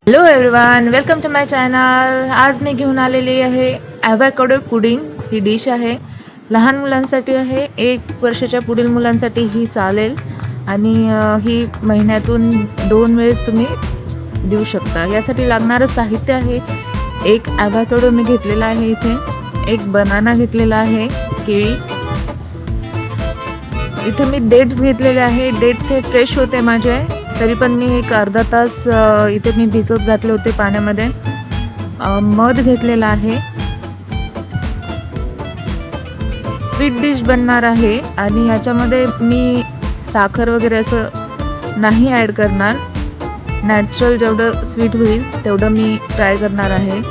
Hello everyone, welcome to my channel. आज मी घेऊन आलेली आहे ॲव्होकॅडो पुडिंग. ही डिश आहे, लहान मुलांसाठी आहे. 1 वर्षाच्या पुढील मुलांसाठी ही चालेल आणि ही महिन्यातून 2 वेळेस तुम्ही देऊ शकता. यासाठी लागणारं साहित्य आहे, 1 ॲव्होकॅडो मी घेतलेला आहे इथे, 1 बनाना घेतलेला आहे, केळी. इथे मी डेट्स घेतलेले आहे. डेट्स हे फ्रेश होते माझे, तरी पण मी एक अर्धा तास इथे मी भिजत घातले होते पाण्यामध्ये. मध घेतलेला आहे. स्वीट डिश बनणार आहे आणि ह्याच्यामध्ये मी साखर वगैरे असं नाही ॲड करणार. नॅचरल जेवढं स्वीट होईल तेवढं मी ट्राय करणार आहे.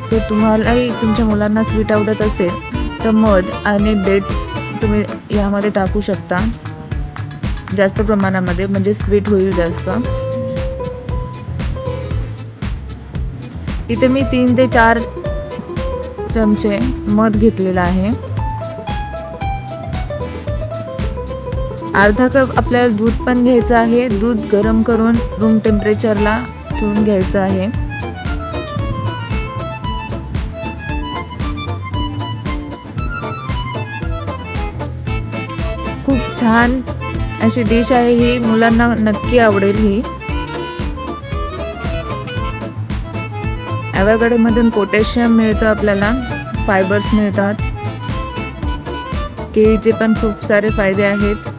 सो तुम्हालाही तुमच्या मुलांना स्वीट आवडत असेल तर मध आणि डेट्स तुम्ही यामध्ये टाकू शकता जास्त प्रमाणामध्ये, म्हणजे स्वीट होईल जास्त. इथे मी 3 ते 4 चमचे मध घेतलेला आहे. अर्धा कप आपल्याला दूध पण घ्यायचं आहे. दूध गरम करून रूम टेम्परेचरला ठेवून घ्यायचं आहे. खूप छान अशी डिश आहे ही, मुलांना नक्की आवडेल ही. ॲव्होकॅडोमधून पोटॅशियम मिळतं आपल्याला, फायबर्स मिळतात. केळीचे पण खूप सारे फायदे आहेत.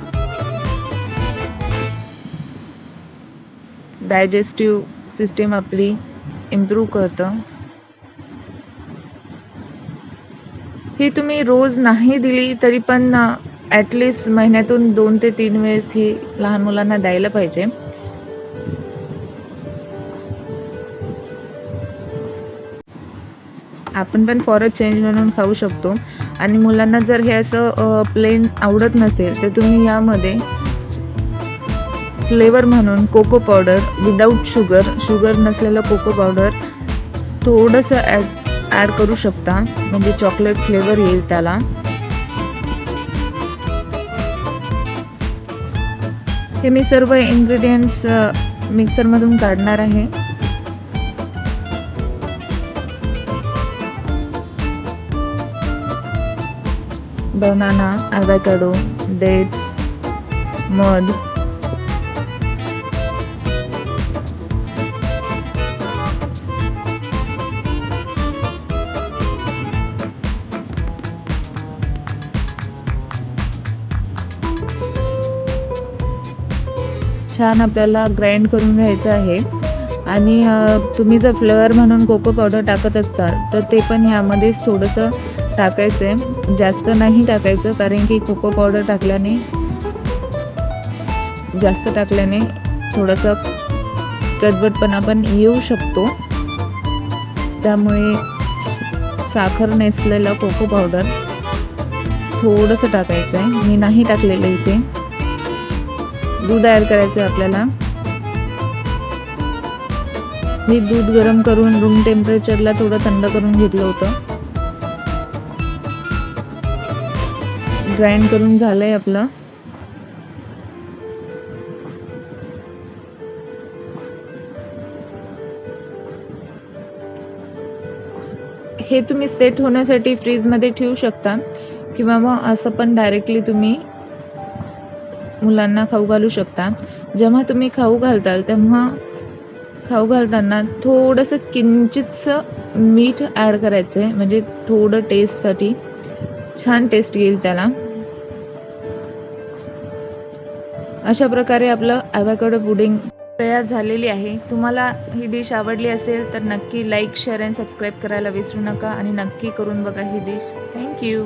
डायजेस्टिव्ह सिस्टीम आपली इम्प्रूव्ह करतं. ही तुम्ही रोज नाही दिली तरी पण ॲटलिस्ट महिन्यातून 2 ते 3 वेळेस ही लहान मुलांना द्यायला पाहिजे. आपण पण फॉर अ चेंज म्हणून खाऊ शकतो. आणि मुलांना जर हे असं प्लेन आवडत नसेल तर तुम्ही यामध्ये फ्लेवर म्हणून कोको पावडर, विदाऊट शुगर नसलेलं कोको पावडर थोडंसं ॲड करू शकता, म्हणजे चॉकलेट फ्लेवर येईल त्याला. हे मी सर्व इन्ग्रेडियंट्स मिक्सरमधून काढणार आहे. बनाना, ॲव्होकॅडो, डेट्स, मध, छान आपल्याला ग्राइंड करून घ्यायचं आहे. आणि तुम्ही जर फ्लेवर म्हणून कोको पावडर टाकत असताल तर ते पण यामध्येच थोडंसं टाकायचं आहे, जास्त नाही टाकायचं, कारण की कोको पावडर जास्त टाकल्याने थोडंसं कडवटपणा पण येऊ शकतो. त्यामुळे साखर नेसलेलं कोको पावडर थोडंसं टाकायचं आहे. मी नाही टाकलेलं इथे. दूध ॲड करायचं आहे आपल्याला. मी दूध गरम करून रूम टेम्परेचरला थोडं थंड करून घेतलं होतं. ग्राइंड करून झालंय आपलं. हे तुम्ही सेट होण्यासाठी फ्रीजमध्ये ठेवू शकता किंवा मग असं पण डायरेक्टली तुम्ही मुलांना खाऊ घालू शकता. जेव्हा तुम्ही खाऊ घालताल तेव्हा खाऊ घालताना थोडंसं किंचितसं मीठ ॲड करायचं आहे, म्हणजे थोडं टेस्टसाठी छान टेस्ट येईल त्याला. अशा प्रकारे आपलं ॲव्होकॅडो पुडिंग तयार झालेली आहे. तुम्हाला ही डिश आवडली असेल तर नक्की लाईक, शेअर आणि सबस्क्राईब करायला विसरू नका आणि नक्की करून बघा ही डिश. थँक्यू.